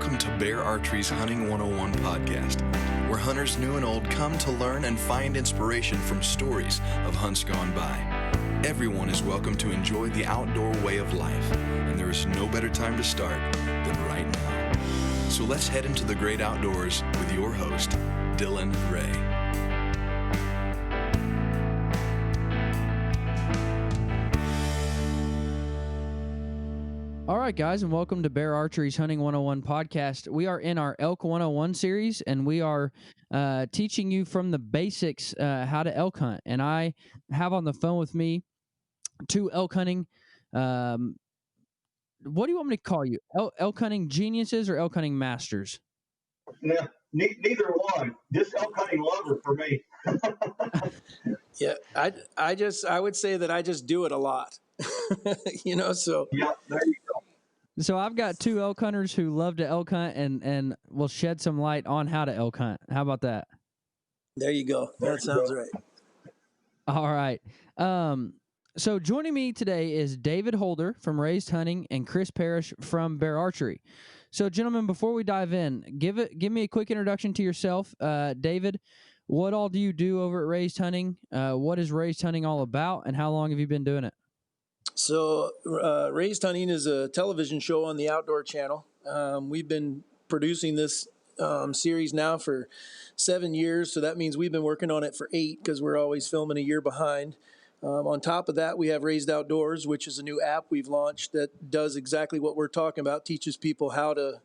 welcome to Bear Archery's Hunting 101 podcast, where hunters new and old come to learn and find inspiration from stories of hunts gone by. Everyone is welcome to enjoy the outdoor way of life, and there is no better time to start than right now. So let's head into the great outdoors with your host, Dylan Ray. All right, guys, and welcome to Bear Archery's Hunting 101 podcast. We are in our Elk 101 series, and we are teaching you from the basics how to elk hunt. And I have on the phone with me two elk hunting, what do you want me to call you? Elk hunting geniuses or elk hunting masters? No, neither one. Just elk hunting lover for me. Yeah, I would say that I just do it a lot. So yeah, there you go. So I've got two elk hunters who love to elk hunt and will shed some light on how to elk hunt. How about that? There you go. That sounds right. All right. So joining me today is David Holder from Raised Hunting and Chris Parrish from Bear Archery. So, gentlemen, before we dive in, give me a quick introduction to yourself. David, what all do you do over at Raised Hunting? What is Raised Hunting all about, and how long have you been doing it? So, Raised Hunting is a television show on the Outdoor Channel. We've been producing this series now for 7 years, so that means we've been working on it for 8 because we're always filming a year behind. On top of that, we have Raised Outdoors, which is a new app we've launched that does exactly what we're talking about, teaches people how to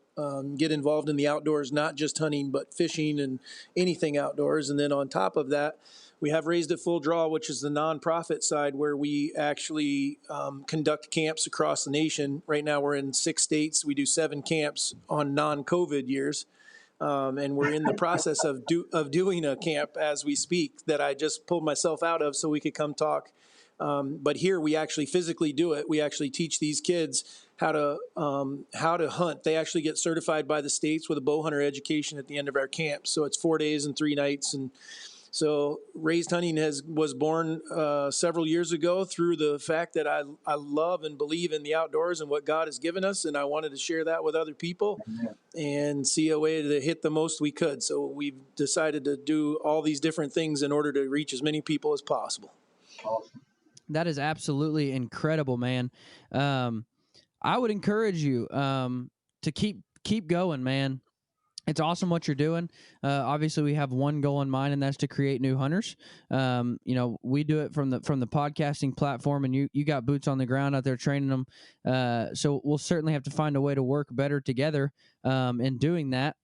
get involved in the outdoors, not just hunting, but fishing and anything outdoors. And then on top of that, we have Raised at Full Draw, which is the nonprofit side where we actually conduct camps across the nation. Right now we're in 6 states. We do 7 camps on non-COVID years. And we're in the process of doing a camp as we speak that I just pulled myself out of so we could come talk. But here we actually physically do it. We actually teach these kids how to hunt. They actually get certified by the states with a bow hunter education at the end of our camp. So it's 4 days and 3 nights. And so Raised Hunting was born several years ago through the fact that I love and believe in the outdoors and what God has given us, and I wanted to share that with other people and see a way to hit the most we could. So we've decided to do all these different things in order to reach as many people as possible. Awesome. That is absolutely incredible, man. I would encourage you to keep going, man. It's awesome what you're doing. Obviously, we have one goal in mind, and that's to create new hunters. We do it from the podcasting platform, and you got boots on the ground out there training them. So we'll certainly have to find a way to work better together in doing that.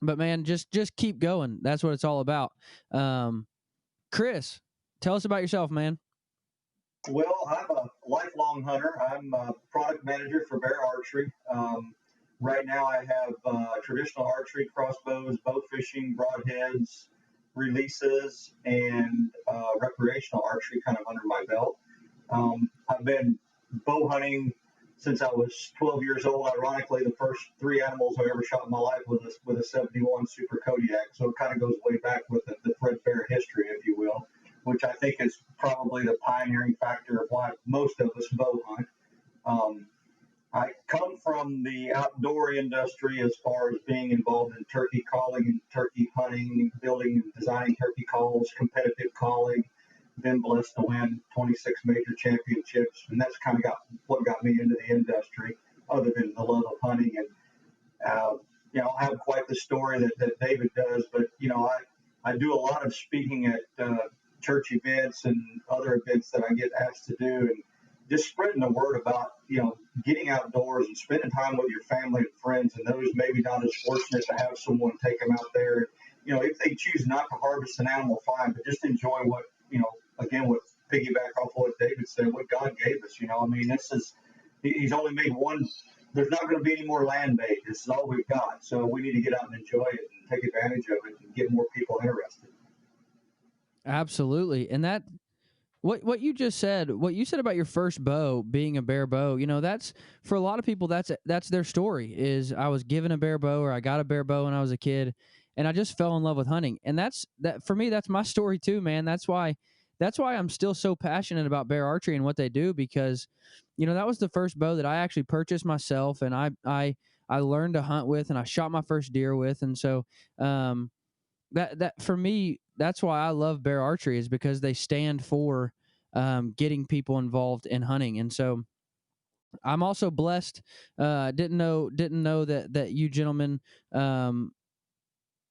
But man, just keep going. That's what it's all about. Chris, tell us about yourself, man. Well, I'm a lifelong hunter. I'm a product manager for Bear Archery. Right now I have traditional archery, crossbows, bow fishing, broadheads, releases, and recreational archery kind of under my belt. I've been bow hunting since I was 12 years old. Ironically, the first 3 animals I ever shot in my life was with a 71 Super Kodiak. So it kind of goes way back with the threadbare history, if you will, which I think is probably the pioneering factor of why most of us bow hunt. I come from the outdoor industry as far as being involved in turkey calling and turkey hunting, building and designing turkey calls, competitive calling, been blessed to win 26 major championships. And that's kind of what got me into the industry, other than the love of hunting. And, I have quite the story that David does, but, I do a lot of speaking at church events and other events that I get asked to do, and just spreading the word about, getting outdoors and spending time with your family and friends, and those maybe not as fortunate to have someone take them out there. If they choose not to harvest an animal, fine, but just enjoy what, again, what piggyback off what David said, what God gave us. He's only made one. There's not going to be any more land bait. This is all we've got. So we need to get out and enjoy it and take advantage of it and get more people interested. Absolutely. And that, what you just said, what you said about your first bow being a bear bow, that's for a lot of people, that's their story is I was given a bear bow or I got a bear bow when I was a kid and I just fell in love with hunting. And that for me, that's my story too, man. That's why I'm still so passionate about Bear Archery and what they do, because, that was the first bow that I actually purchased myself. And I I learned to hunt with and I shot my first deer with. And so that for me, that's why I love Bear Archery, is because they stand for getting people involved in hunting. And so I'm also blessed. Didn't know that you gentlemen I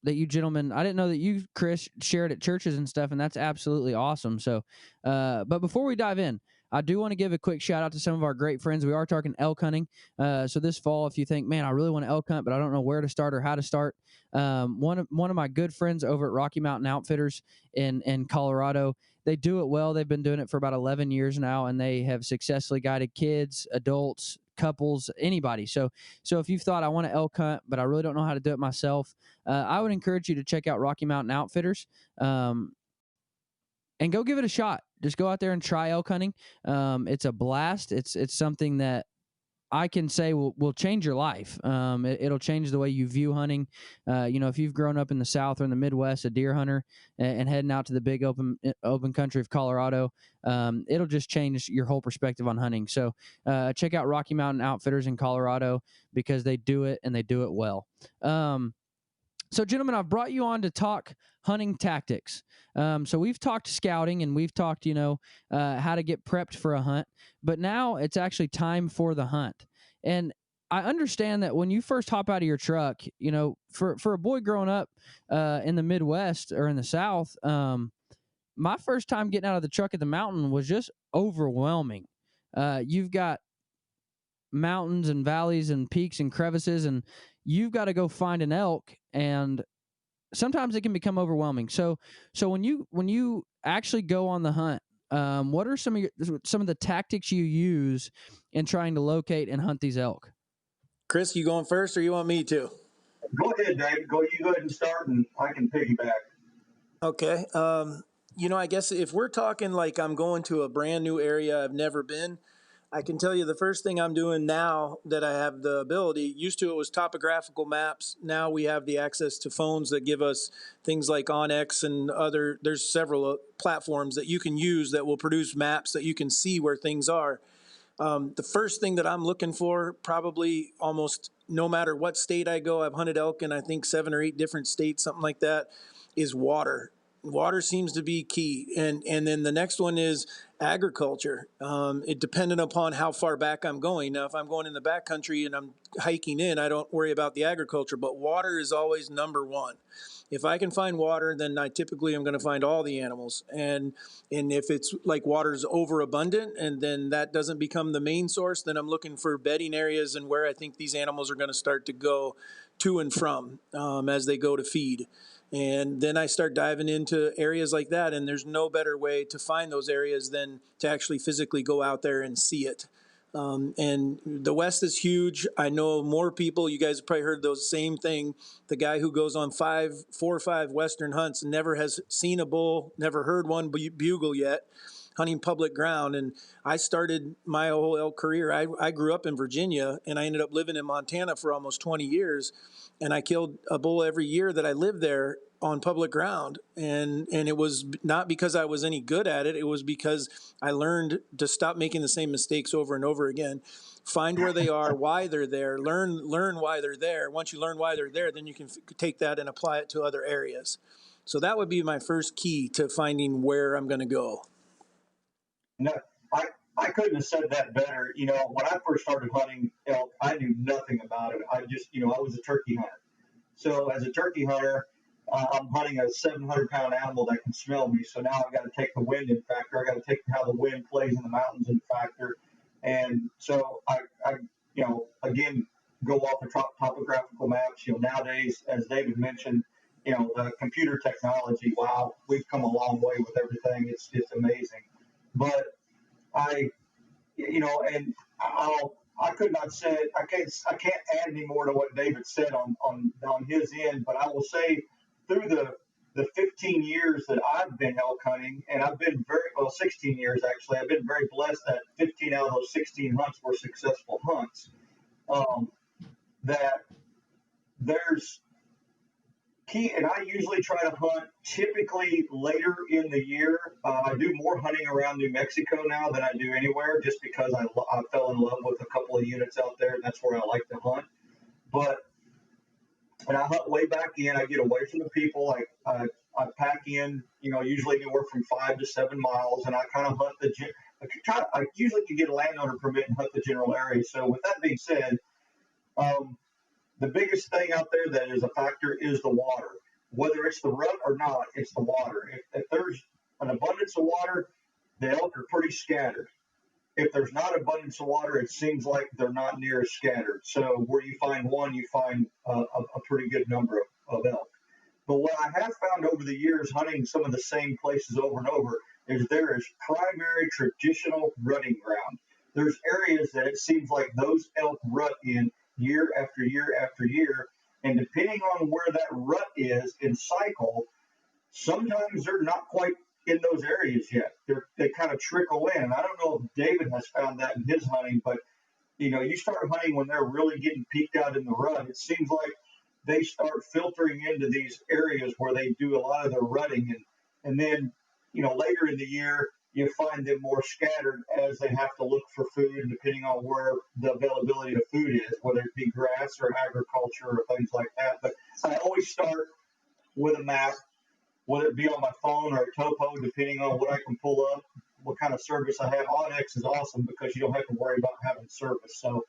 didn't know that you, Chris, shared at churches and stuff, and that's absolutely awesome. So but before we dive in, I do want to give a quick shout out to some of our great friends. We are talking elk hunting. So this fall, if you think, man, I really want to elk hunt, but I don't know where to start or how to start, one of my good friends over at Rocky Mountain Outfitters in Colorado, they do it well. They've been doing it for about 11 years now, and they have successfully guided kids, adults, couples, anybody. So if you've thought, I want to elk hunt, but I really don't know how to do it myself, I would encourage you to check out Rocky Mountain Outfitters and go give it a shot. Just go out there and try elk hunting. It's a blast. It's something that I can say will change your life. It'll change the way you view hunting. If you've grown up in the South or in the Midwest, a deer hunter, and heading out to the big open country of Colorado, it'll just change your whole perspective on hunting. So check out Rocky Mountain Outfitters in Colorado, because they do it and they do it well. So, gentlemen, I've brought you on to talk hunting tactics. So we've talked scouting and we've talked, how to get prepped for a hunt. But now it's actually time for the hunt. And I understand that when you first hop out of your truck, for a boy growing up in the Midwest or in the South, my first time getting out of the truck at the mountain was just overwhelming. You've got mountains and valleys and peaks and crevices, and you've got to go find an elk, and sometimes it can become overwhelming. So when you actually go on the hunt, what are some of the tactics you use in trying to locate and hunt these elk? Chris, you going first, or you want me to? Go ahead, Dave. You go ahead and start, and I can piggyback. Okay. I guess if we're talking like I'm going to a brand new area I've never been, I can tell you the first thing I'm doing now that I have the ability. Used to it was topographical maps. Now we have the access to phones that give us things like Onyx and there's several platforms that you can use that will produce maps that you can see where things are. The first thing that I'm looking for, probably almost no matter what state I go, I've hunted elk in I think 7 or 8 different states, something like that, is water. Water seems to be key. And then the next one is agriculture. It dependent upon how far back I'm going. Now, if I'm going in the backcountry and I'm hiking in, I don't worry about the agriculture, but water is always number one. If I can find water, then I typically am going to find all the animals. And if it's like water's overabundant and then that doesn't become the main source, then I'm looking for bedding areas and where I think these animals are going to start to go to and from as they go to feed. And then I start diving into areas like that, and there's no better way to find those areas than to actually physically go out there and see it. And the West is huge. I know more people. You guys have probably heard those same thing. The guy who goes on 4 or 5 Western hunts never has seen a bull, never heard one bugle yet, hunting public ground. And I started my whole elk career. I grew up in Virginia, and I ended up living in Montana for almost 20 years. And I killed a bull every year that I lived there on public ground. And it was not because I was any good at it. It was because I learned to stop making the same mistakes over and over again. Find where they are, why they're there, learn why they're there. Once you learn why they're there, then you can take that and apply it to other areas. So that would be my first key to finding where I'm going to go. No, I couldn't have said that better. When I first started hunting elk, I knew nothing about it. I was a turkey hunter. So as a turkey hunter, I'm hunting a 700-pound animal that can smell me. So now I've got to take the wind in factor. I got to take how the wind plays in the mountains in factor. And so I again, go off the topographical maps. Nowadays, as David mentioned, the computer technology, wow, we've come a long way with everything. It's amazing. But I could not say, I can't add any more to what David said on his end, but I will say through the 15 years that I've been elk hunting, and I've been 16 years actually, I've been very blessed that 15 out of those 16 hunts were successful hunts. That there's key, and I usually try to hunt typically later in the year. I do more hunting around New Mexico now than I do anywhere, just because I fell in love with a couple of units out there. And that's where I like to hunt. But when I hunt way back in, I get away from the people. I pack in, usually anywhere from 5 to 7 miles, and I kind of hunt I usually can get a landowner permit and hunt the general area. So with that being said, the biggest thing out there that is a factor is the water. Whether it's the rut or not, it's the water. If there's an abundance of water, the elk are pretty scattered. If there's not abundance of water, it seems like they're not near as scattered. So where you find one, you find a pretty good number of elk. But what I have found over the years, hunting some of the same places over and over, is there is primary traditional rutting ground. There's areas that it seems like those elk rut in year after year after year. And depending on where that rut is in cycle, sometimes they're not quite in those areas yet. They kind of trickle in. And I don't know if David has found that in his hunting, but you start hunting when they're really getting peaked out in the rut. It seems like they start filtering into these areas where they do a lot of their rutting, and then later in the year you find them more scattered as they have to look for food, and depending on where the availability of food is, whether it be grass or agriculture or things like that. But I always start with a map, whether it be on my phone or a topo, depending on what I can pull up, what kind of service I have. Onyx is awesome because you don't have to worry about having service. So,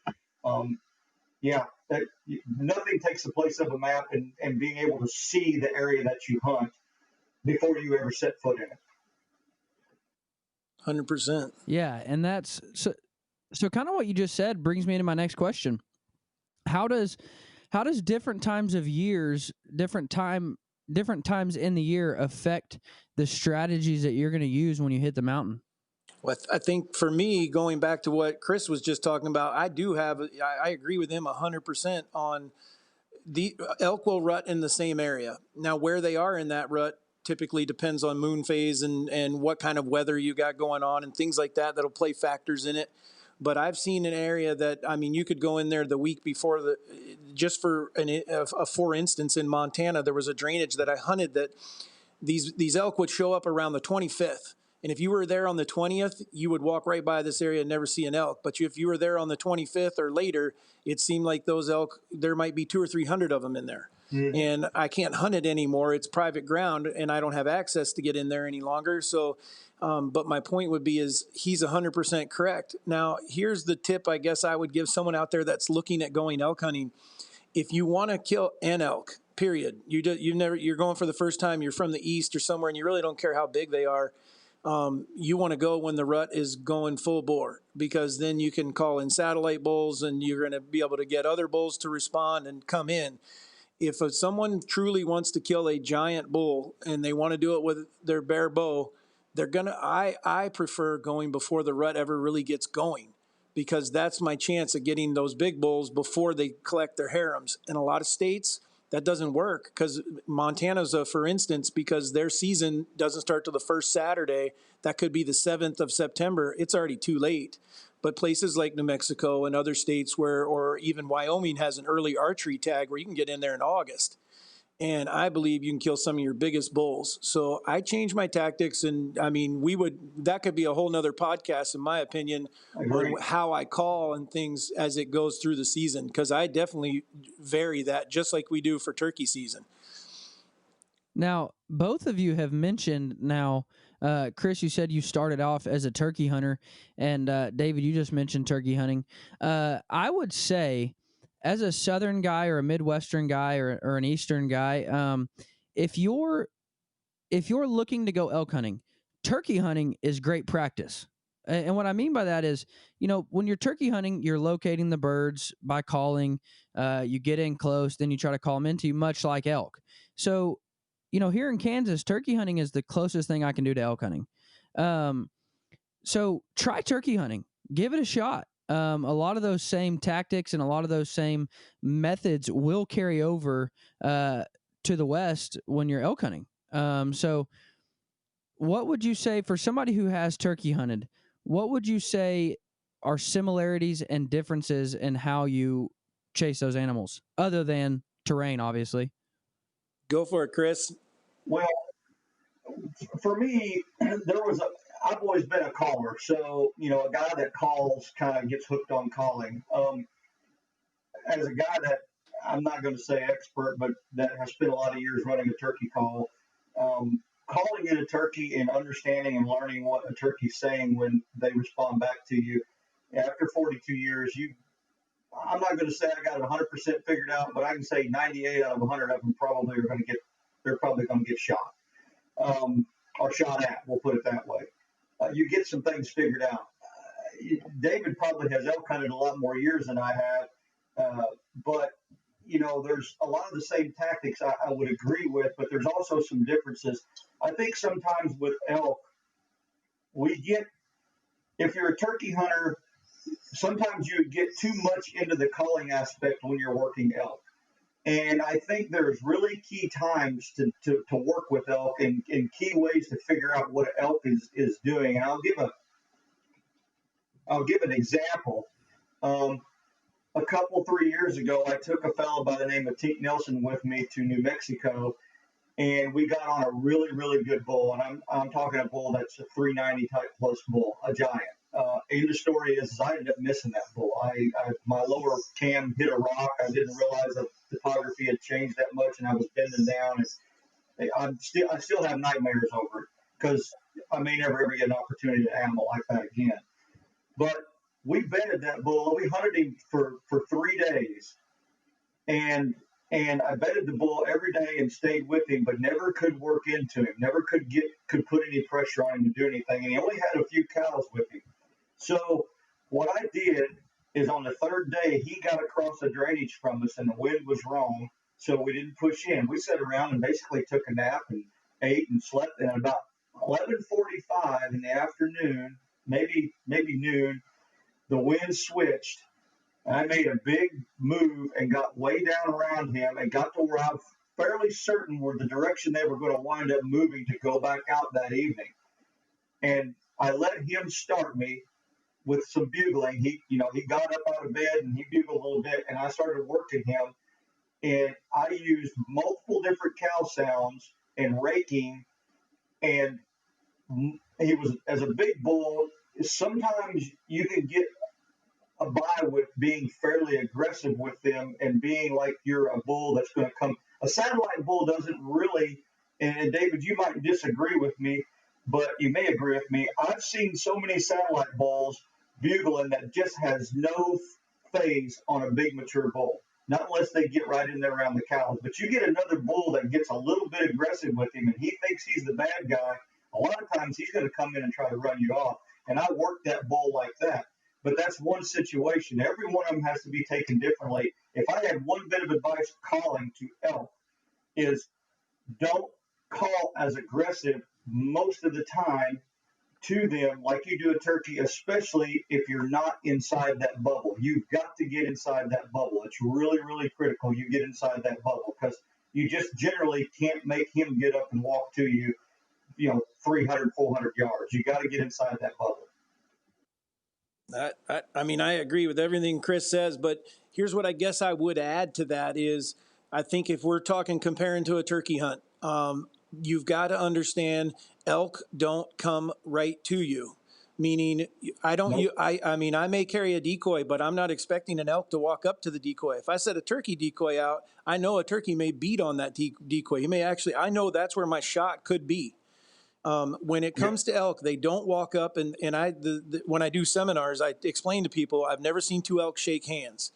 nothing takes the place of a map and being able to see the area that you hunt before you ever set foot in it. 100%. Yeah, and that's so kind of what you just said brings me to my next question. How does different times of years, different times in the year affect the strategies that you're going to use when you hit the mountain? Well, I think for me, going back to what Chris was just talking about, I agree with him 100% on the elk will rut in the same area. Now, where they are in that rut typically depends on moon phase and what kind of weather you got going on and things like that that'll play factors in it. But I've seen an area that, you could go in there the week before just for for instance, in Montana, there was a drainage that I hunted that these elk would show up around the 25th. And if you were there on the 20th, you would walk right by this area and never see an elk. But if you were there on the 25th or later, it seemed like those elk, there might be 200 or 300 of them in there. Mm-hmm. And I can't hunt it anymore. It's private ground, and I don't have access to get in there any longer. So, but my point would be is he's 100% correct. Now, here's the tip I guess I would give someone out there that's looking at going elk hunting. If you want to kill an elk, period, you're going for the first time, you're from the east or somewhere, and you really don't care how big they are. You want to go when the rut is going full bore, because then you can call in satellite bulls and you're going to be able to get other bulls to respond and come in. If someone truly wants to kill a giant bull and they want to do it with their bare bow, I prefer going before the rut ever really gets going, because that's my chance of getting those big bulls before they collect their harems. In a lot of states, that doesn't work, because Montana's, for instance, because their season doesn't start till the first Saturday, that could be the 7th of September. It's already too late. But places like New Mexico and other states or even Wyoming has an early archery tag where you can get in there in August. And I believe you can kill some of your biggest bulls. So I changed my tactics, and that could be a whole nother podcast, in my opinion, on how I call and things as it goes through the season, because I definitely vary that, just like we do for turkey season. Now, both of you have mentioned Chris, you said you started off as a turkey hunter, and David, you just mentioned turkey hunting. I would say, as a southern guy or a Midwestern guy or an Eastern guy, if you're looking to go elk hunting, turkey hunting is great practice. And what I mean by that is, when you're turkey hunting, you're locating the birds by calling. You get in close, then you try to call them into you, much like elk. So, here in Kansas, turkey hunting is the closest thing I can do to elk hunting. So try turkey hunting. Give it a shot. A lot of those same tactics and a lot of those same methods will carry over to the West when you're elk hunting. So what would you say for somebody who has turkey hunted? What would you say are similarities and differences in how you chase those animals, other than terrain, obviously? Go for it, Chris. Well, for me, I've always been a caller. So, a guy that calls kind of gets hooked on calling. As a guy that I'm not going to say expert, but that has spent a lot of years running a turkey call. Calling in a turkey and understanding and learning what a turkey's saying when they respond back to you. After 42 years, I'm not going to say I got it 100% figured out, but I can say 98 out of 100 of them probably are going to get, they're probably going to get shot, or shot at. We'll put it that way. You get some things figured out. David probably has elk hunted a lot more years than I have, but there's a lot of the same tactics I would agree with, but there's also some differences. I think sometimes with elk, if you're a turkey hunter, sometimes you get too much into the calling aspect when you're working elk. And I think there's really key times to work with elk and key ways to figure out what elk is doing. And I'll give an example. A couple, 3 years ago, I took a fellow by the name of Tink Nelson with me to New Mexico, and we got on a really, really good bull. And I'm talking a bull that's a 390 type plus bull, a giant. And the story is I ended up missing that bull. My lower cam hit a rock. I didn't realize that topography had changed that much, and I was bending down. And I still have nightmares over it because I may never ever get an opportunity to animal like that again. But we bedded that bull. We hunted him for 3 days, and I bedded the bull every day and stayed with him, but never could work into him. Never could put any pressure on him to do anything. And he only had a few cows with him. So what I did is on the 3rd day, he got across the drainage from us, and the wind was wrong, so we didn't push in. We sat around and basically took a nap and ate and slept. And at about 11:45 in the afternoon, maybe noon, the wind switched, and I made a big move and got way down around him and got to where I'm fairly certain were the direction they were going to wind up moving to go back out that evening. And I let him start me with some bugling. He got up out of bed and he bugled a little bit, and I started working him. And I used multiple different cow sounds and raking, and he was, as a big bull, sometimes you can get by with being fairly aggressive with them and being like you're a bull that's going to come. A satellite bull doesn't really, and David, you might disagree with me, but you may agree with me. I've seen so many satellite bulls bugling that just has no phase on a big mature bull, not unless they get right in there around the cows. But you get another bull that gets a little bit aggressive with him and he thinks he's the bad guy. A lot of times he's going to come in and try to run you off. And I work that bull like that. But that's one situation. Every one of them has to be taken differently. If I had one bit of advice calling to elk is don't call as aggressive most of the time to them like you do a turkey, especially if you're not inside that bubble. You've got to get inside that bubble. It's really, really critical you get inside that bubble because you just generally can't make him get up and walk to you, 300, 400 yards. You got to get inside that bubble. I agree with everything Chris says, but here's what I guess I would add to that is I think if we're talking comparing to a turkey hunt, you've got to understand elk don't come right to you. Meaning, I don't. Nope. I may carry a decoy, but I'm not expecting an elk to walk up to the decoy. If I set a turkey decoy out, I know a turkey may beat on that decoy. He may actually. I know that's where my shot could be. When it comes to elk, they don't walk up, and when I do seminars, I explain to people I've never seen two elk shake hands.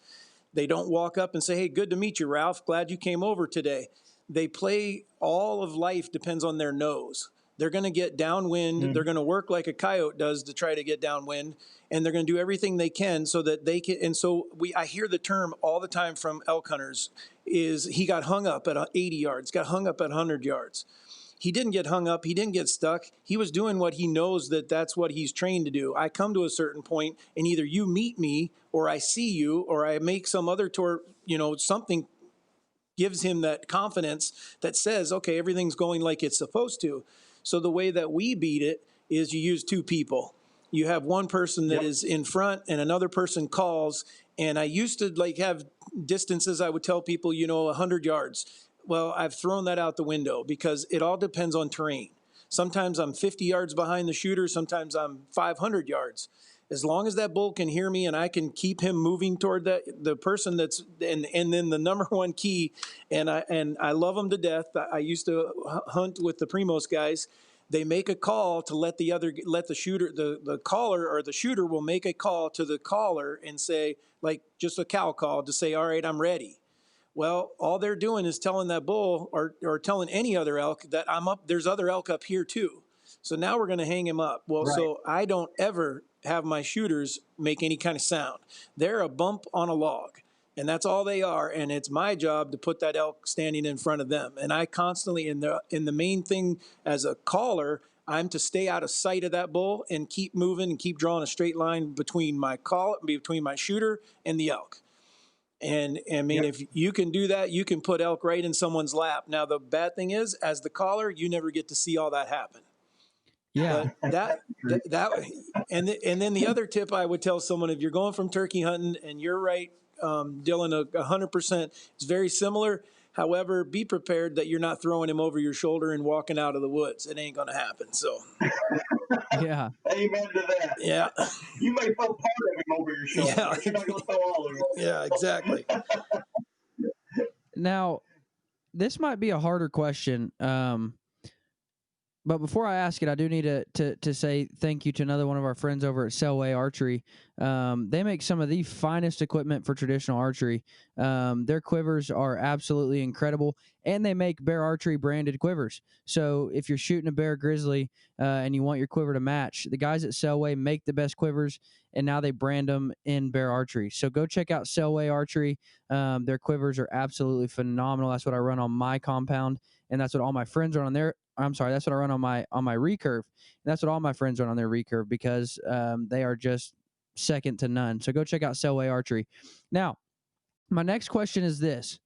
They don't walk up and say, "Hey, good to meet you, Ralph. Glad you came over today." They play. All of life depends on their nose. They're going to get downwind. Mm-hmm. They're going to work like a coyote does to try to get downwind, and they're going to do everything they can so that they can. And so I hear the term all the time from elk hunters is he got hung up at 80 yards, got hung up at 100 yards. He didn't get hung up. He didn't get stuck. He was doing what he knows that's what he's trained to do. I come to a certain point, and either you meet me, or I see you, or I make some other something gives him that confidence that says, okay, everything's going like it's supposed to. So the way that we beat it is you use two people. You have one person that is in front, and another person calls. And I used to have distances. I would tell people, 100 yards. Well, I've thrown that out the window because it all depends on terrain. Sometimes I'm 50 yards behind the shooter. Sometimes I'm 500 yards. As long as that bull can hear me and I can keep him moving toward the person that's, and then the number one key, and I love them to death. I used to hunt with the Primos guys. They make a call to let the shooter, the caller or the shooter will make a call to the caller and say, like just a cow call to say, all right, I'm ready. Well, all they're doing is telling that bull or telling any other elk that I'm up, there's other elk up here too. So now we're going to hang him up. Well, Right. so I don't ever have my shooters make any kind of sound. They're a bump on a log, and that's all they are. And it's my job to put that elk standing in front of them. And I constantly, in the main thing as a caller, I'm to stay out of sight of that bull and keep moving and keep drawing a straight line between my shooter and the elk. And I mean, Yep. if you can do that, you can put elk right in someone's lap. Now, the bad thing is, as the caller, you never get to see all that happen. Yeah. But and then the other tip I would tell someone, if you're going from turkey hunting, and you're right, Dylan, 100%, it's very similar. However, be prepared that you're not throwing him over your shoulder and walking out of the woods. It ain't going to happen. So, Yeah. Amen to that. yeah, You may throw part of him over your shoulder, Yeah. but you're not going to throw all of him over. yeah, exactly. Now, this might be a harder question, but before I ask it, I do need to say thank you to another one of our friends over at Selway Archery. They make some of the finest equipment for traditional archery. Their quivers are absolutely incredible, and they make Bear Archery branded quivers. So if you're shooting a bear grizzly and you want your quiver to match, the guys at Selway make the best quivers, and now they brand them in Bear Archery. So go check out Selway Archery. Their quivers are absolutely phenomenal. That's what I run on my compound, and that's what all my friends run on their. That's what I run on my recurve. And that's what all my friends run on their recurve because they are just second to none. So go check out Selway Archery. Now, my next question is this.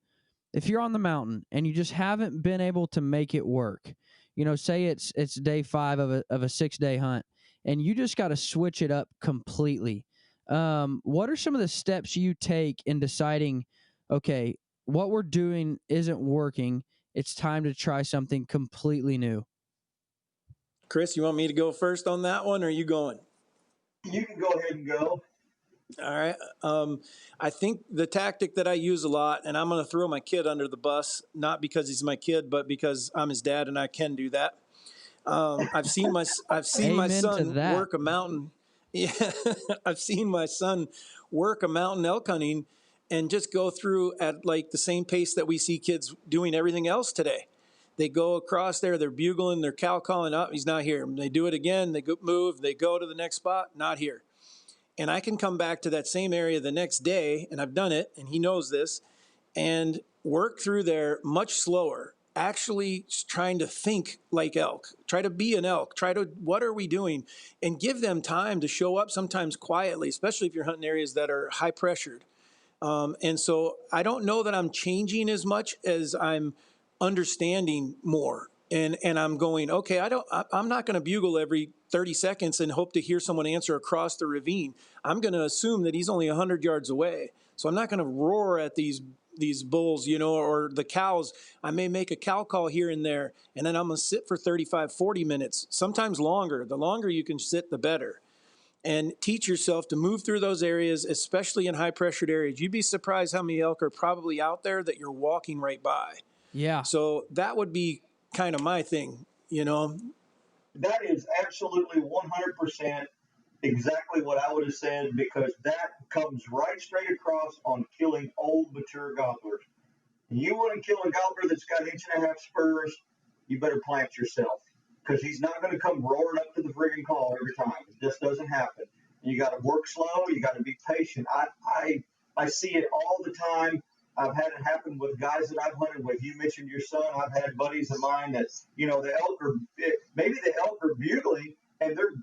If you're on the mountain and you just haven't been able to make it work, say it's day 5 of a 6-day hunt, and you just got to switch it up completely. What are some of the steps you take in deciding, okay, what we're doing isn't working, it's time to try something completely new? Chris, you want me to go first on that one, or are you going? You can go ahead and go. All right. I think the tactic that I use a lot, and I'm going to throw my kid under the bus, not because he's my kid, but because I'm his dad and I can do that. I've seen my Amen to son that. work a mountain. Yeah, I've seen my son work a mountain elk hunting and just go through at like the same pace that we see kids doing everything else today. They go across there, they're bugling, they're cow calling up, he's not here. They do it again, they move, they go to the next spot, not here. And I can come back to that same area the next day, and I've done it, and he knows this, and work through there much slower, actually trying to think like elk, try to be an elk, what are we doing? And give them time to show up sometimes quietly, especially if you're hunting areas that are high pressured. And so I don't know that I'm changing as much as I'm understanding more. And I'm going, okay, I'm not going to bugle every 30 seconds and hope to hear someone answer across the ravine. I'm going to assume that he's only 100 yards away. So I'm not going to roar at these bulls, or the cows. I may make a cow call here and there, and then I'm going to sit for 35, 40 minutes, sometimes longer. The longer you can sit, the better. And teach yourself to move through those areas, especially in high-pressured areas. You'd be surprised how many elk are probably out there that you're walking right by. Yeah. So that would be kind of my thing, That is absolutely 100% exactly what I would have said, because that comes right straight across on killing old mature gobblers. You want to kill a gobbler that's got 1.5-inch spurs, you better plant yourself, because he's not going to come roaring up to the friggin' call every time. It just doesn't happen. You got to work slow. You got to be patient. I see it all the time. I've had it happen with guys that I've hunted with. You mentioned your son. I've had buddies of mine that, the elk are bugling, and they're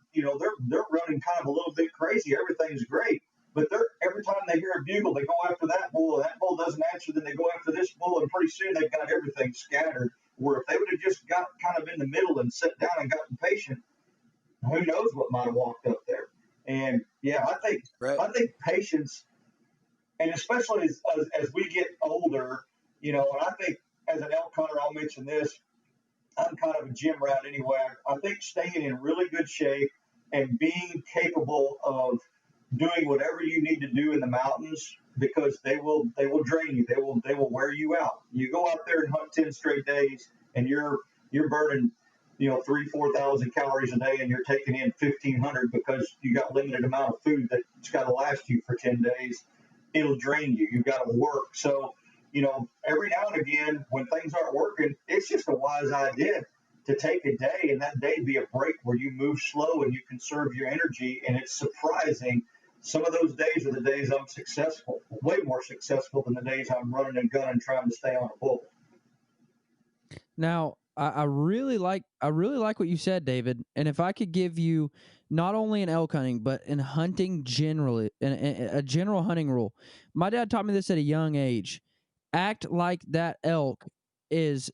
running kind of a little bit crazy. Everything's great, but every time they hear a bugle, they go after that bull. That bull doesn't answer, then they go after this bull, and pretty soon they've got everything scattered. Where if they would have just got kind of in the middle and sat down and gotten patient, who knows what might have walked up there. And yeah, I think patience. And especially as we get older, and I think as an elk hunter, I'll mention this, I'm kind of a gym rat anyway. I think staying in really good shape and being capable of doing whatever you need to do in the mountains, because they will drain you. They will wear you out. You go out there and hunt 10 straight days, and you're burning 3,000-4,000 calories a day, and you're taking in 1,500 because you got limited amount of food that's got to last you for 10 days. It'll drain you. You've got to work. So every now and again when things aren't working, it's just a wise idea to take a day, and that day be a break where you move slow and you conserve your energy. And it's surprising. Some of those days are the days I'm successful, way more successful than the days I'm running and gunning trying to stay on a bull. Now, I really like what you said, David. And if I could give you not only in elk hunting, but in hunting generally, a general hunting rule. My dad taught me this at a young age. Act like that elk is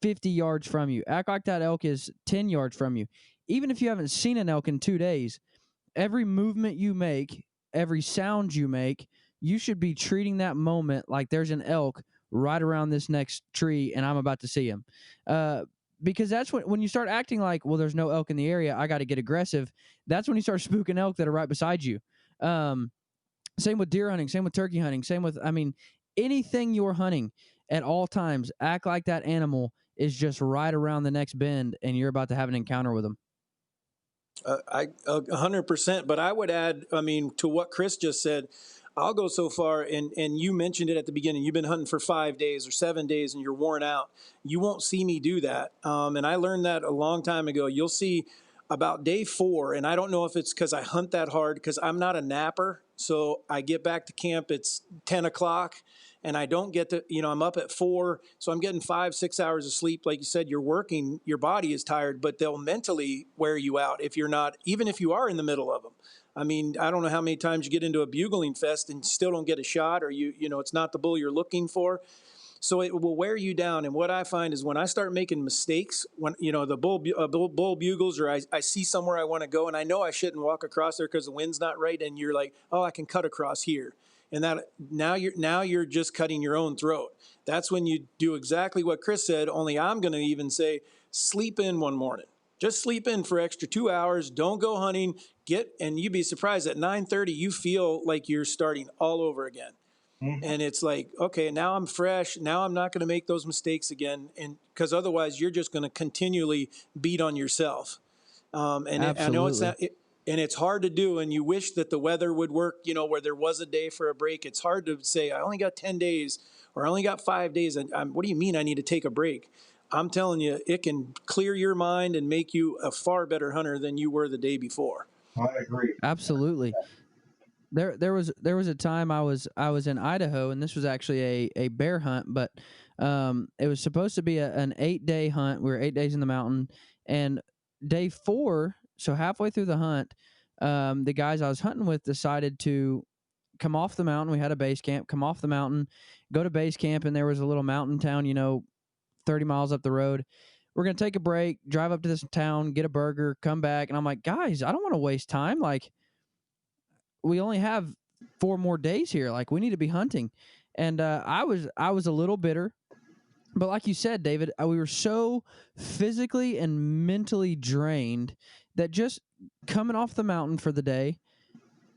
50 yards from you. Act like that elk is 10 yards from you. Even if you haven't seen an elk in 2 days, every movement you make, every sound you make, you should be treating that moment like there's an elk right around this next tree and I'm about to see him. Because that's when you start acting like, well, there's no elk in the area, I got to get aggressive. That's when you start spooking elk that are right beside you. Same with deer hunting, same with turkey hunting, same with, anything you're hunting at all times, act like that animal is just right around the next bend and you're about to have an encounter with them. I 100%, but I would add, to what Chris just said, I'll go so far, and you mentioned it at the beginning, you've been hunting for 5 days or 7 days and you're worn out. You won't see me do that. And I learned that a long time ago. You'll see about day 4, and I don't know if it's because I hunt that hard, because I'm not a napper. So I get back to camp, it's 10 o'clock, and I don't get to, I'm up at 4, so I'm getting 5-6 hours of sleep. Like you said, you're working, your body is tired, but they'll mentally wear you out if you're not, even if you are in the middle of them. I don't know how many times you get into a bugling fest and still don't get a shot, or it's not the bull you're looking for. So it will wear you down. And what I find is when I start making mistakes, when the bull bugles, or I see somewhere I want to go and I know I shouldn't walk across there because the wind's not right, and you're like, oh, I can cut across here. And that now you're just cutting your own throat. That's when you do exactly what Chris said, only I'm going to even say, sleep in one morning. Just sleep in for extra 2 hours. Don't go hunting. And you'd be surprised at 9:30, you feel like you're starting all over again. Mm-hmm. And it's like, okay, now I'm fresh. Now I'm not going to make those mistakes again. And because otherwise you're just going to continually beat on yourself. I know it's not, and it's hard to do. And you wish that the weather would work, where there was a day for a break. It's hard to say, I only got 10 days or I only got 5 days. And what do you mean I need to take a break? I'm telling you, it can clear your mind and make you a far better hunter than you were the day before. I agree. Absolutely. There was a time I was in Idaho, and this was actually a bear hunt, but it was supposed to be an 8-day hunt. We were 8 days in the mountain, and day 4, so halfway through the hunt, the guys I was hunting with decided to come off the mountain. We had a base camp, come off the mountain, go to base camp, and there was a little mountain town, 30 miles up the road. We're going to take a break, drive up to this town, get a burger, come back. And I'm like, guys, I don't want to waste time. Like, we only have 4 more days here. Like, we need to be hunting. And I was a little bitter. But like you said, David, we were so physically and mentally drained that just coming off the mountain for the day,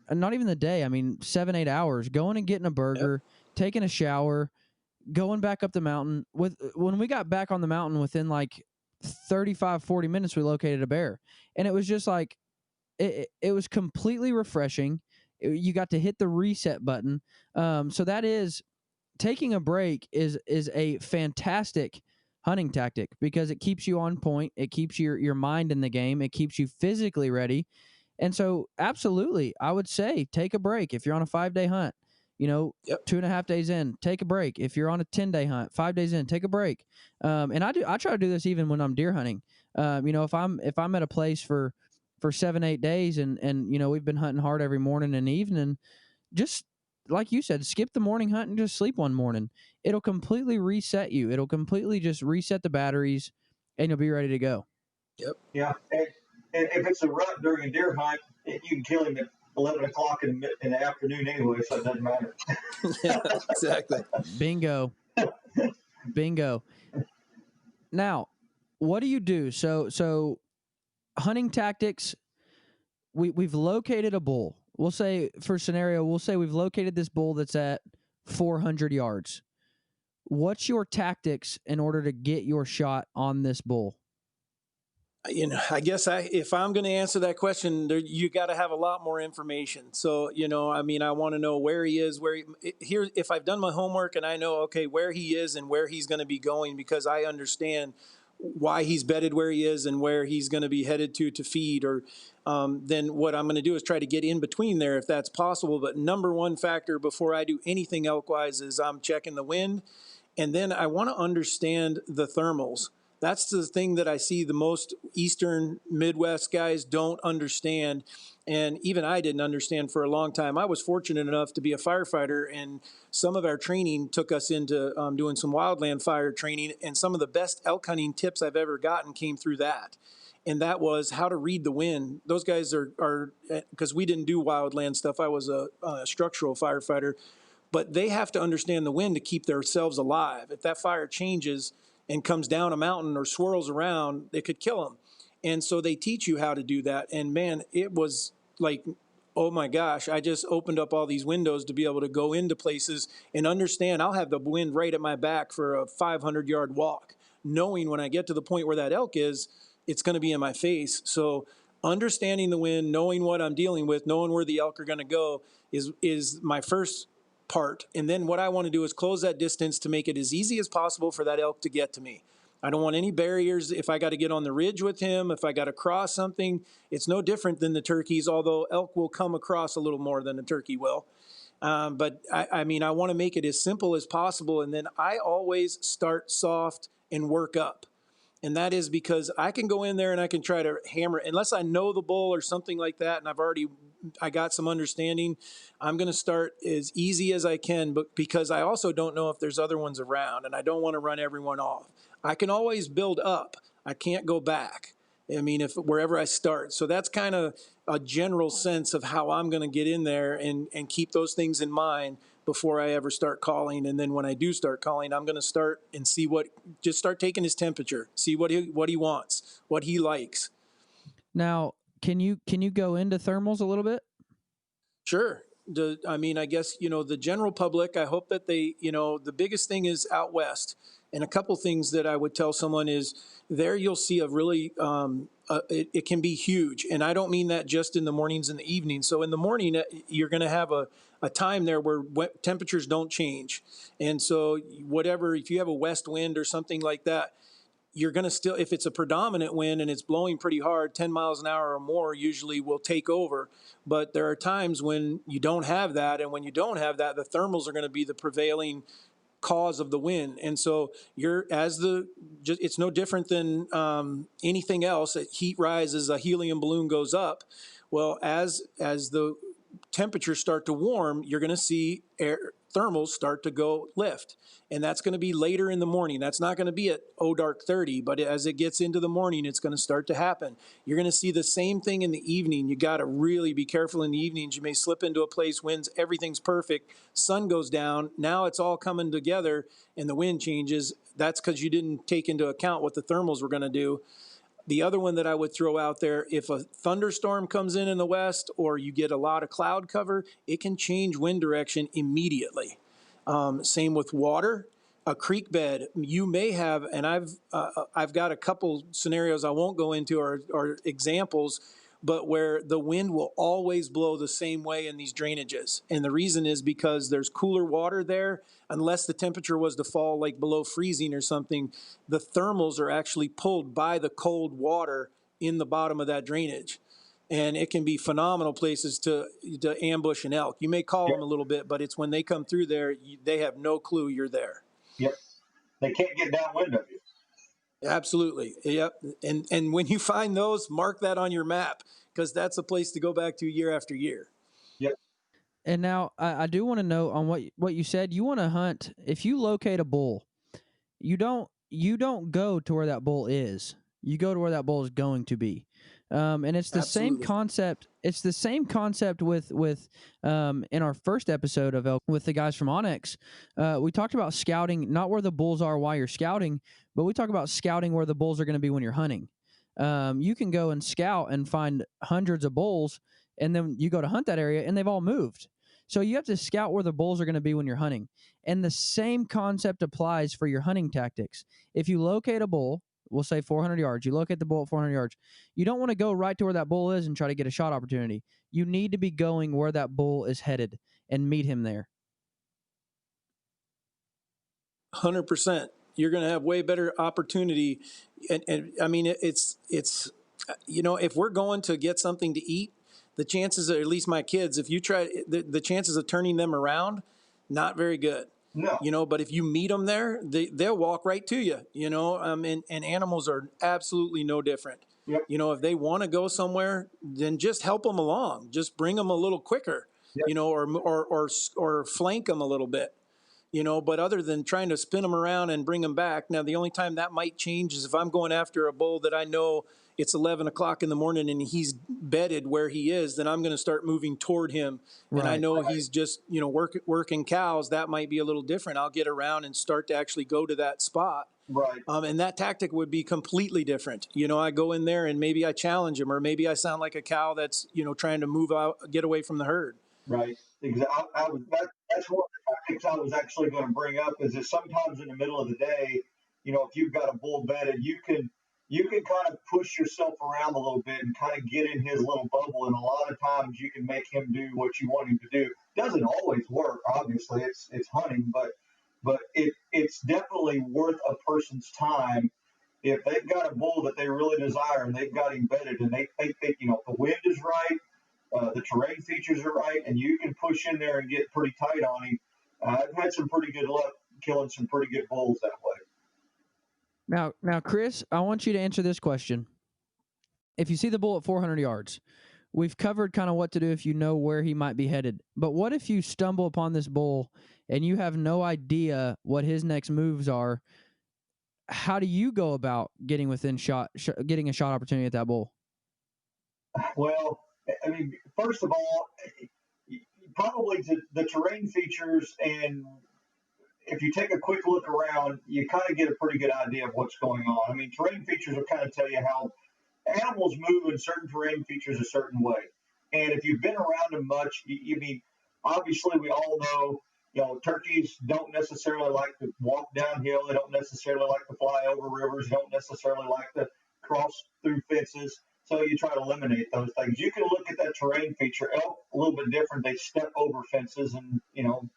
and not even the day, 7-8 hours, going and getting a burger, taking a shower, going back up the mountain. When we got back on the mountain, within like 35-40 minutes, we located a bear. And it was just like, it was completely refreshing. You got to hit the reset button. So that is, taking a break is a fantastic hunting tactic, because it keeps you on point. It keeps your mind in the game. It keeps you physically ready. And so absolutely, I would say take a break. If you're on a 5-day hunt, 2.5 days in, take a break. If you're on a 10-day hunt, 5 days in, take a break. And I try to do this even when I'm deer hunting. If I'm at a place for 7-8 days and we've been hunting hard every morning and evening, just like you said, skip the morning hunt and just sleep one morning. It'll completely reset you. It'll completely just reset the batteries, and you'll be ready to go. Yep. Yeah. And if it's a rut during a deer hunt, you can kill him at 11 o'clock in the afternoon anyway, so it doesn't matter. Yeah, exactly. Bingo. Now, what do you do? So hunting tactics, we've located a bull. We'll say for scenario, we'll say we've located this bull that's at 400 yards. What's your tactics in order to get your shot on this bull? I guess if I'm going to answer that question, you got to have a lot more information. So, I want to know where he is, here, if I've done my homework and I know, okay, where he is and where he's going to be going, because I understand why he's bedded where he is and where he's going to be headed to feed, or then what I'm going to do is try to get in between there if that's possible. But number one factor before I do anything elk-wise is I'm checking the wind. And then I want to understand the thermals. That's the thing that I see the most Eastern Midwest guys don't understand. And even I didn't understand for a long time. I was fortunate enough to be a firefighter, and some of our training took us into doing some wildland fire training. And some of the best elk hunting tips I've ever gotten came through that. And that was how to read the wind. Those guys are because we didn't do wildland stuff. I was a structural firefighter. But they have to understand the wind to keep themselves alive. If that fire changes and comes down a mountain or swirls around, it could kill them. And so they teach you how to do that. And man, it was like, oh my gosh, I just opened up all these windows to be able to go into places and understand I'll have the wind right at my back for a 500-yard walk, knowing when I get to the point where that elk is, it's going to be in my face. So understanding the wind, knowing what I'm dealing with, knowing where the elk are going to go is my first part. And then what I want to do is close that distance to make it as easy as possible for that elk to get to me. I don't want any barriers. If I got to get on the ridge with him, if I got to cross something, it's no different than the turkeys, although elk will come across a little more than a turkey will. But I want to make it as simple as possible. And then I always start soft and work up. And that is because I can go in there and I can try to hammer, unless I know the bull or something like that, and I got some understanding, I'm going to start as easy as I can, but because I also don't know if there's other ones around, and I don't want to run everyone off. I can always build up. I can't go back. If wherever I start. So that's kind of a general sense of how I'm going to get in there and keep those things in mind before I ever start calling. And then when I do start calling, I'm going to start and just start taking his temperature, see what he wants, what he likes. Now, can you go into thermals a little bit? Sure. I guess, the general public, I hope that they, the biggest thing is out west. And a couple things that I would tell someone is there you'll see a really, it can be huge. And I don't mean that just in the mornings and the evenings. So in the morning, you're going to have a time there where temperatures don't change. And so if you have a west wind or something like that, you're going to still, if it's a predominant wind and it's blowing pretty hard, 10 miles an hour or more usually will take over. But there are times when you don't have that. And when you don't have that, the thermals are going to be the prevailing cause of the wind. And so it's no different than anything else. Heat rises, a helium balloon goes up. Well, as the temperatures start to warm, you're going to see thermals start to go lift. And that's going to be later in the morning. That's not going to be at dark 30, but as it gets into the morning, it's going to start to happen. You're going to see the same thing in the evening. You got to really be careful in the evenings. You may slip into a place, winds, everything's perfect, sun goes down. Now it's all coming together and the wind changes. That's because you didn't take into account what the thermals were going to do. The other one that I would throw out there, if a thunderstorm comes in the west or you get a lot of cloud cover, it can change wind direction immediately. Same with water, a creek bed. You may have, and I've got a couple scenarios I won't go into or examples, but where the wind will always blow the same way in these drainages. And the reason is because there's cooler water there. Unless the temperature was to fall like below freezing or something, the thermals are actually pulled by the cold water in the bottom of that drainage. And it can be phenomenal places to ambush an elk. You may call them a little bit, but it's when they come through there, they have no clue you're there. Yep. They can't get downwind of you. Absolutely. Yep. And when you find those, mark that on your map, because that's a place to go back to year after year. Yep. And now I do want to know on what you said. You want to hunt. If you locate a bull, you don't go to where that bull is. You go to where that bull is going to be. And it's the same concept. It's the same concept with in our first episode of elk with the guys from Onyx. We talked about scouting, not where the bulls are while you're scouting, but we talk about scouting where the bulls are going to be when you're hunting. you can go and scout and find hundreds of bulls, and then you go to hunt that area and they've all moved. So you have to scout where the bulls are going to be when you're hunting. And the same concept applies for your hunting tactics. If you locate a bull, we'll say 400 yards, you locate the bull at 400 yards, you don't want to go right to where that bull is and try to get a shot opportunity. You need to be going where that bull is headed and meet him there. 100%. You're going to have way better opportunity. And I mean, it's, if we're going to get something to eat, the chances, or at least my kids, if you try, the chances of turning them around, not very good. No. But if you meet them there, they'll walk right to you, and animals are absolutely no different. Yep. If they want to go somewhere, then just help them along. Just bring them a little quicker, Yep. or flank them a little bit. But other than trying to spin them around and bring them back, now the only time that might change is if I'm going after a bull that I know it's 11 o'clock in the morning and he's bedded where he is, then I'm going to start moving toward him. Right. And I know he's just, working cows. That might be a little different. I'll get around and start to actually go to that spot. Right. And that tactic would be completely different. I go in there and maybe I challenge him, or maybe I sound like a cow that's, trying to move out, get away from the herd. Right. Exactly. That's one of the tactics I was actually going to bring up, is that sometimes in the middle of the day, if you've got a bull bedded, you can kind of push yourself around a little bit and kind of get in his little bubble. And a lot of times you can make him do what you want him to do. Doesn't always work. Obviously it's hunting, but it's definitely worth a person's time if they've got a bull that they really desire and they've got him bedded and they think that, the wind is right, the terrain features are right, and you can push in there and get pretty tight on him. I've had some pretty good luck killing some pretty good bulls that way. Now, Chris, I want you to answer this question. If you see the bull at 400 yards, we've covered kind of what to do if you know where he might be headed. But what if you stumble upon this bull and you have no idea what his next moves are? How do you go about getting within getting a shot opportunity at that bull? Well, I mean, first of all, probably the terrain features, and if you take a quick look around, you kind of get a pretty good idea of what's going on. I mean, terrain features will kind of tell you how animals move in certain terrain features a certain way. And if you've been around them much, you mean, obviously we all know, turkeys don't necessarily like to walk downhill. They don't necessarily like to fly over rivers. They don't necessarily like to cross through fences. So you try to eliminate those things. You can look at that terrain feature. Elk, a little bit different. They step over fences and,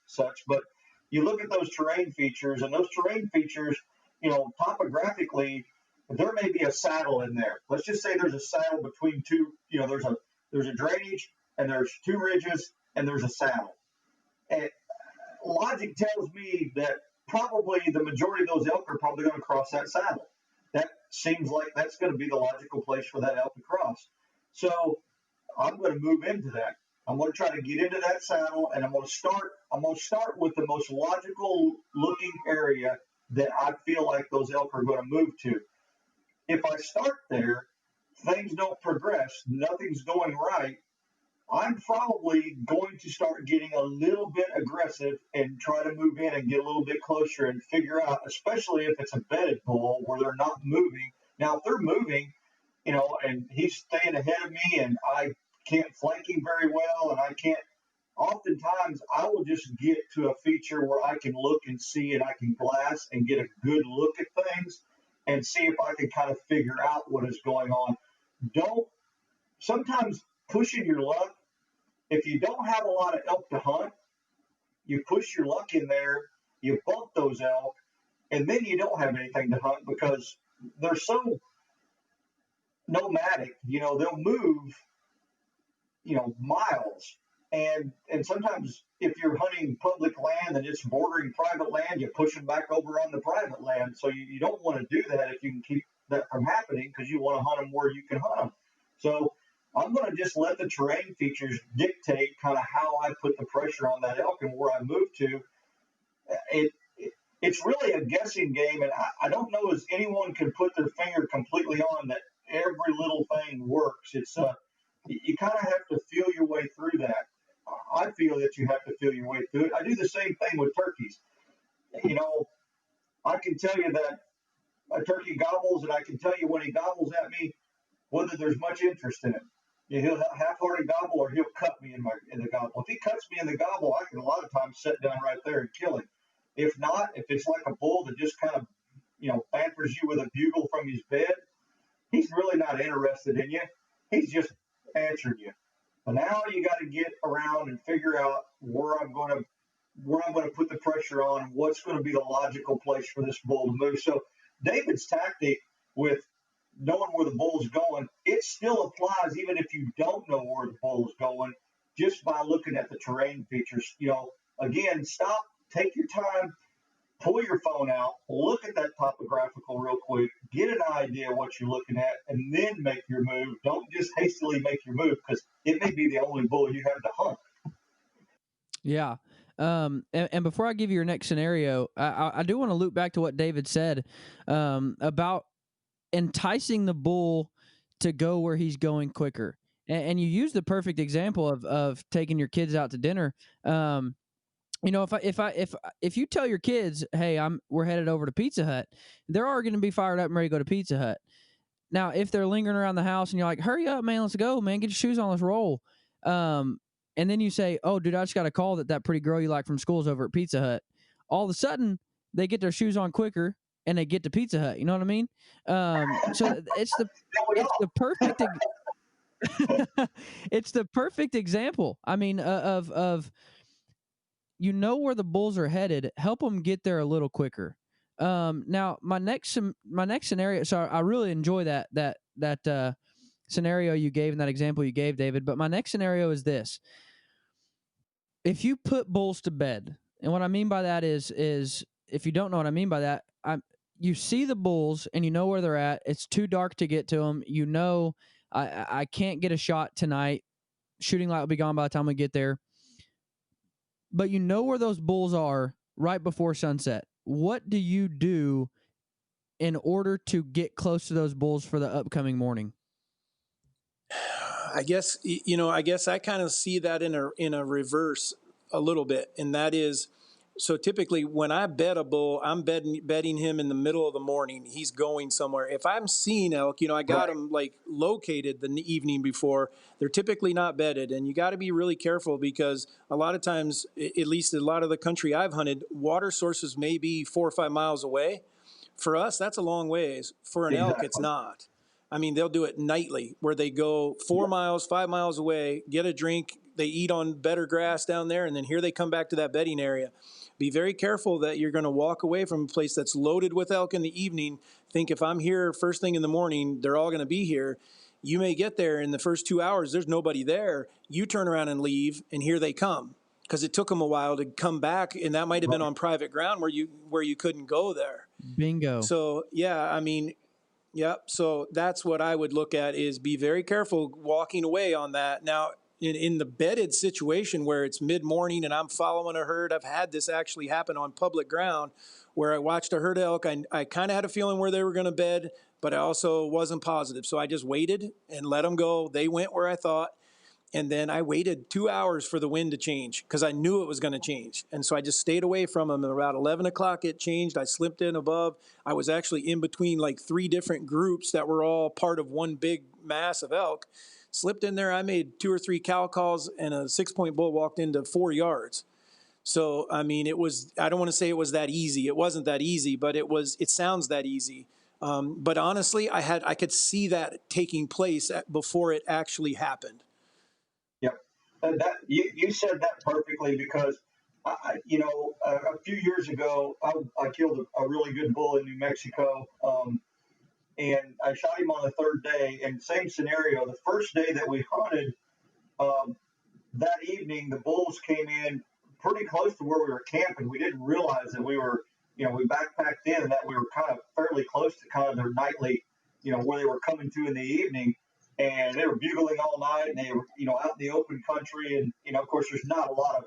such. But you look at those terrain features, and those terrain features, topographically, there may be a saddle in there. Let's just say there's a saddle between two, there's a drainage, and there's two ridges, and there's a saddle. And logic tells me that probably the majority of those elk are probably going to cross that saddle. That seems like that's going to be the logical place for that elk to cross. So I'm going to move into that. I'm going to try to get into that saddle, and I'm going to start with the most logical looking area that I feel like those elk are going to move to. If I start there, things don't progress, nothing's going right, I'm probably going to start getting a little bit aggressive and try to move in and get a little bit closer and figure out, especially if it's a bedded bull where they're not moving. Now, if they're moving, and he's staying ahead of me and I can't flank him very well, and I can't, oftentimes I will just get to a feature where I can look and see and I can glass and get a good look at things and see if I can kind of figure out what is going on. Sometimes pushing your luck, if you don't have a lot of elk to hunt, you push your luck in there, you bump those elk, and then you don't have anything to hunt because they're so nomadic. They'll move, miles. And sometimes if you're hunting public land and it's bordering private land, you push them back over on the private land. So you don't want to do that if you can keep that from happening, because you want to hunt them where you can hunt them. So I'm going to just let the terrain features dictate kind of how I put the pressure on that elk and where I move to. It's really a guessing game, and I don't know as anyone can put their finger completely on that every little thing works. It's you kind of have to feel your way through that. I feel that you have to feel your way through it. I do the same thing with turkeys. I can tell you that a turkey gobbles, and I can tell you when he gobbles at me, whether there's much interest in it. He'll half-hearted gobble, or he'll cut me in the gobble. If he cuts me in the gobble, I can a lot of times sit down right there and kill him. If not, if it's like a bull that just kind of pampers you with a bugle from his bed, he's really not interested in you. He's just answering you. But now you got to get around and figure out where I'm going to put the pressure on, what's going to be the logical place for this bull to move. So David's tactic with knowing where the bull's going, it still applies even if you don't know where the bull's going, just by looking at the terrain features. Again, stop, take your time, pull your phone out, look at that topographical real quick, get an idea of what you're looking at, and then make your move. Don't just hastily make your move, because it may be the only bull you have to hunt. Yeah. And before I give you your next scenario, I do want to loop back to what David said about enticing the bull to go where he's going quicker. And you use the perfect example of taking your kids out to dinner. If you tell your kids, hey, we're headed over to Pizza Hut, they're already going to be fired up and ready to go to Pizza Hut. Now, if they're lingering around the house and you're like, hurry up, man, let's go, man, get your shoes on, let's roll. And then you say, oh, dude, I just got a call that pretty girl you like from school is over at Pizza Hut. All of a sudden, they get their shoes on quicker and they get to Pizza Hut. You know what I mean? So it's the perfect it's the perfect example. I mean, of where the bulls are headed, help them get there a little quicker. Now my next scenario. So I really enjoy that scenario you gave and that example you gave, David. But my next scenario is this: if you put bulls to bed, and what I mean by that is if you don't know what I mean by that, you see the bulls and you know where they're at. It's too dark to get to them. I can't get a shot tonight. Shooting light will be gone by the time we get there. But you know where those bulls are right before sunset. What do you do in order to get close to those bulls for the upcoming morning? I guess I kind of see that in a reverse a little bit, and that is, so typically when I bet a bull, I'm betting him in the middle of the morning. He's going somewhere. If I'm seeing elk, I got them like located the evening before. They're typically not bedded, and you got to be really careful, because a lot of times, at least a lot of the country I've hunted, water sources may be 4 or 5 miles away. For us, that's a long ways. For an elk, it's not. I mean, they'll do it nightly, where they go 4 miles, 5 miles away, get a drink, they eat on better grass down there, and then here they come back to that bedding area. Be very careful that you're going to walk away from a place that's loaded with elk in the evening. Think, if I'm here first thing in the morning, they're all going to be here. You may get there in the first 2 hours, there's nobody there. You turn around and leave, and here they come, because it took them a while to come back, and that might have been on private ground where you couldn't go there. Bingo. So, yeah, I mean, yep. So that's what I would look at, is be very careful walking away on that. Now, in the bedded situation where it's mid-morning and I'm following a herd, I've had this actually happen on public ground where I watched a herd of elk. I kind of had a feeling where they were going to bed, but I also wasn't positive. So I just waited and let them go. They went where I thought. And then I waited 2 hours for the wind to change, because I knew it was going to change. And so I just stayed away from them. And around 11 o'clock, it changed. I slipped in above. I was actually in between like 3 different groups that were all part of one big mass of elk. Slipped in there. I made 2 or 3 cow calls, and a 6-point bull walked into 4 yards. So, I mean, I don't want to say it was that easy. It wasn't that easy, but it sounds that easy. But honestly, I could see that taking place before it actually happened. Yep. You said that perfectly, because a few years ago, I killed a really good bull in New Mexico, and I shot him on the 3rd day. And same scenario, the first day that we hunted, that evening, the bulls came in pretty close to where we were camping. We didn't realize that we were, we backpacked in, and that we were kind of fairly close to kind of their nightly, where they were coming to in the evening. And they were bugling all night, and they were, out in the open country. And, of course, there's not a lot of,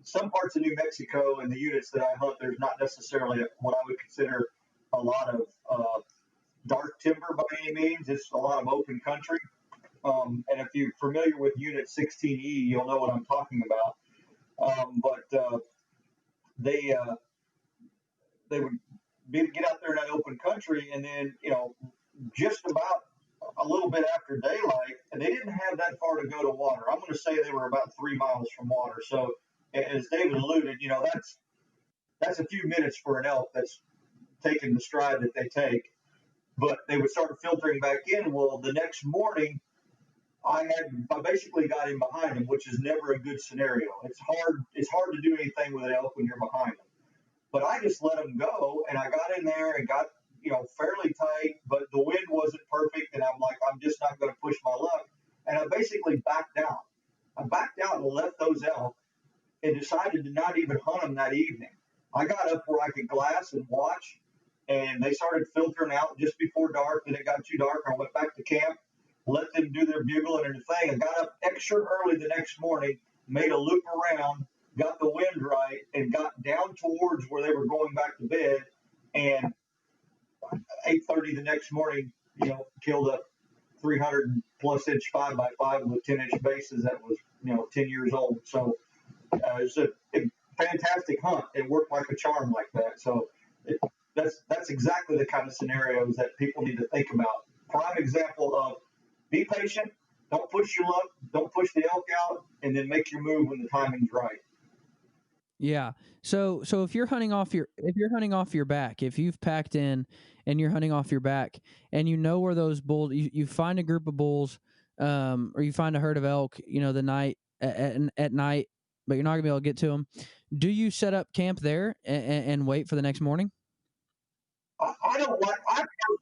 some parts of New Mexico and the units that I hunt, there's not necessarily what I would consider a lot of dark timber by any means. It's a lot of open country. And if you're familiar with Unit 16E, you'll know what I'm talking about. But they would get out there in that open country, and then, just about a little bit after daylight, and they didn't have that far to go to water. I'm going to say they were about 3 miles from water. So, as David alluded, that's a few minutes for an elk that's taking the stride that they take. But they would start filtering back in. Well, the next morning, I basically got in behind him, which is never a good scenario. It's hard to do anything with an elk when you're behind them. But I just let him go, and I got in there and got fairly tight, but the wind wasn't perfect, and I'm like, I'm just not going to push my luck, and I basically backed out. I backed out and left those elk, and decided to not even hunt them that evening. I got up where I could glass and watch, and they started filtering out just before dark. Then it got too dark. I went back to camp, let them do their bugling and the thing. I got up extra early the next morning, made a loop around, got the wind right, and got down towards where they were going back to bed. And 8:30 the next morning, killed a 300 plus inch 5x5 with 10-inch bases that was 10 years old. So it was a fantastic hunt. It worked like a charm like that. So that's exactly the kind of scenarios that people need to think about. Prime example of be patient, don't push your luck, don't push the elk out, and then make your move when the timing's right. Yeah. So if you're hunting off your back, if you've packed in and you're hunting off your back, and where those bulls, you find a group of bulls, or you find a herd of elk, the night at night, but you're not gonna be able to get to them. Do you set up camp there and wait for the next morning? I personally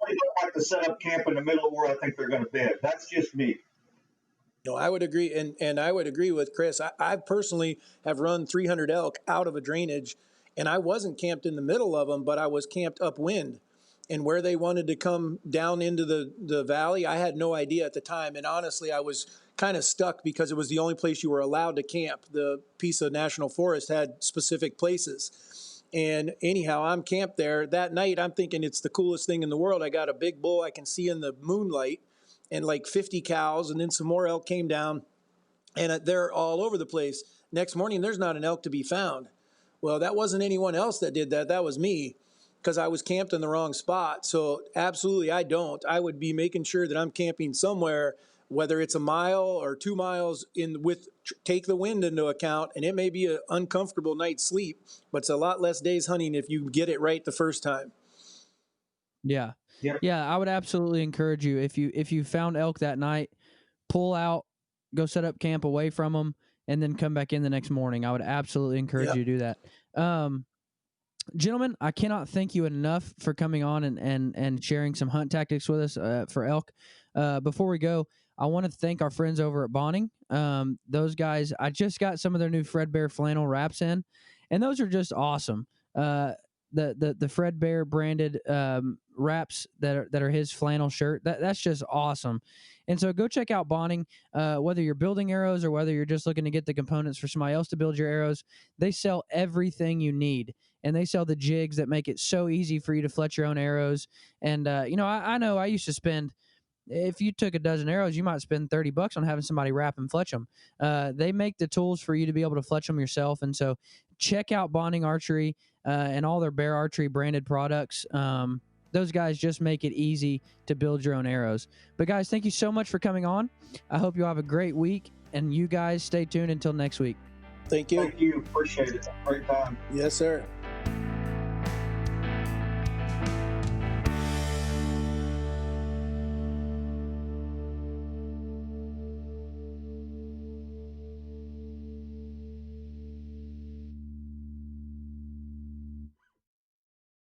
don't like to set up camp in the middle of where I think they're going to bed. That's just me. No, I would agree, and I would agree with Chris. I personally have run 300 elk out of a drainage, and I wasn't camped in the middle of them, but I was camped upwind. And where they wanted to come down into the valley, I had no idea at the time. And honestly, I was kind of stuck because it was the only place you were allowed to camp. The piece of national forest had specific places. And anyhow, I'm camped there. That night, I'm thinking it's the coolest thing in the world. I got a big bull I can see in the moonlight, and like 50 cows, and then some more elk came down, and they're all over the place. Next morning, there's not an elk to be found. Well, that wasn't anyone else that did that. That was me, because I was camped in the wrong spot. So absolutely, I don't. I would be making sure that I'm camping somewhere, whether it's a mile or 2 miles, take the wind into account, and it may be an uncomfortable night's sleep, but it's a lot less days hunting if you get it right the first time. Yeah. Yeah, I would absolutely encourage you, if you found elk that night, pull out, go set up camp away from them, and then come back in the next morning. I would absolutely encourage you to do that. Gentlemen, I cannot thank you enough for coming on and sharing some hunt tactics with us for elk. Before we go, I want to thank our friends over at Bonning. Those guys, I just got some of their new Fredbear flannel wraps in, and those are just awesome. The Fredbear branded wraps that are his flannel shirt, that's just awesome. And so go check out Bonning, whether you're building arrows or whether you're just looking to get the components for somebody else to build your arrows. They sell everything you need, and they sell the jigs that make it so easy for you to fletch your own arrows. And I know I used to spend, if you took a dozen arrows, you might spend $30 on having somebody wrap and fletch them. They make the tools for you to be able to fletch them yourself. And so check out Bonning Archery and all their Bear Archery branded products. Those guys just make it easy to build your own arrows. But guys, thank you so much for coming on. I hope you'll have a great week, and you guys stay tuned until next week. Thank you. Thank you. Appreciate it. Great time. Yes, sir.